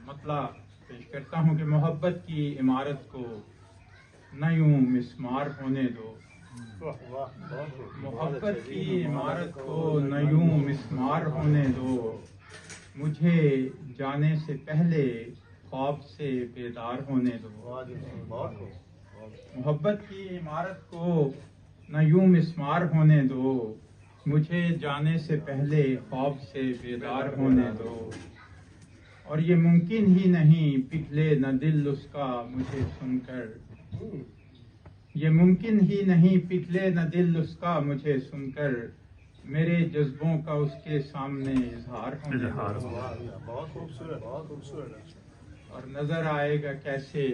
مطلع پیش کرتا ہوں کہ محبت کی عمارت کو نہ یوں مسمار ہونے دو، محبت کی عمارت کو نہ یوں مسمار ہونے دو، مجھے جانے سے پہلے خواب سے بیدار ہونے دو، محبت کی عمارت کو نہ یوں مسمار ہونے دو، مجھے جانے سے پہلے خواب سے بیدار ہونے دو، اور یہ ممکن ہی نہیں پگھلے نہ دل اس کا مجھے سن کر، یہ ممکن ہی نہیں پگھلے نہ دل اس کا مجھے سن کر، میرے جذبوں کا اس کے سامنے اظہار ہونے دو، بہت خوبصورت اور نظر آئے گا کیسے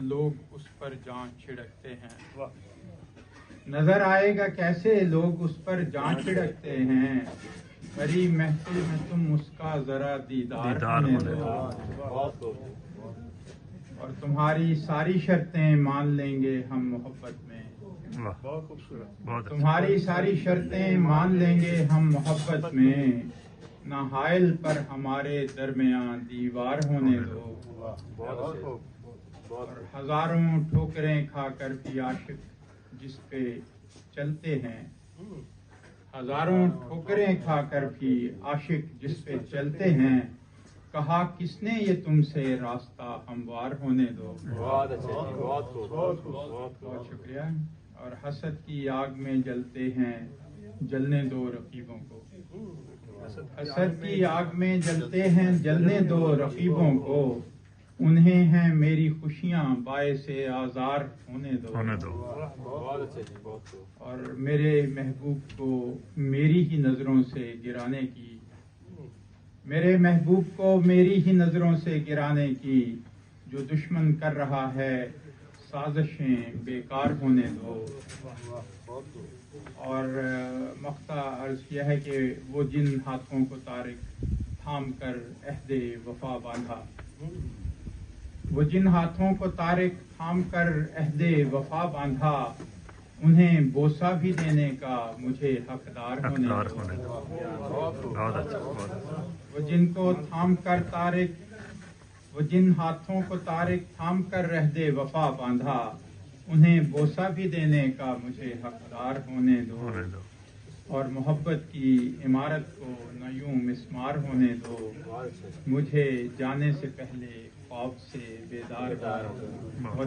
لوگ اس پر جان چھڑکتے ہیں، نظر آئے گا کیسے لوگ اس پر جان چھڑکتے ہیں، بڑی محفل میں تم اس کا ذرا دیدار ہونے دو، اور تمہاری ساری شرطیں مان لیں گے ہم محبت میں، بہت خوبصورت تمہاری ساری شرطیں مان لیں گے ہم محبت میں، نہ حائل پر ہمارے درمیان دیوار ہونے دو، اور ہزاروں ٹھوکریں کھا کر بھی عاشق جس پہ چلتے ہیں، ہزاروں ٹھوکریں کھا کر بھی عاشق جس پہ چلتے ہیں، کہا کس نے یہ تم سے راستہ ہموار ہونے دو، بہت شکریہ، اور حسد کی آگ میں جلتے ہیں جلنے دو رقیبوں کو، حسد کی آگ میں جلتے ہیں جلنے دو رقیبوں کو، انہیں ہیں میری خوشیاں باعث آزار ہونے دو، اور میرے محبوب کو میری ہی نظروں سے گرانے کی، میرے محبوب کو میری ہی نظروں سے گرانے کی جو دشمن کر رہا ہے سازشیں بیکار ہونے دو، اور مقطع عرض کیا ہے کہ وہ جن ہاتھوں کو طارق تھام کر عہد وفا باندھا، وہ جن ہاتھوں کو طارق تھام کر عہد وفا باندھا، انہیں بوسہ بھی دینے کا مجھے حقدار ہونے دو، وہ جن کو تھام کر طارق، وہ جن ہاتھوں کو طارق تھام کر عہد وفا باندھا، انہیں بوسہ بھی دینے کا مجھے حقدار ہونے دو، اور محبت کی عمارت کو نہ یوں مسمار ہونے دو، مجھے جانے سے پہلے خواب سے بیدار ہونے دو۔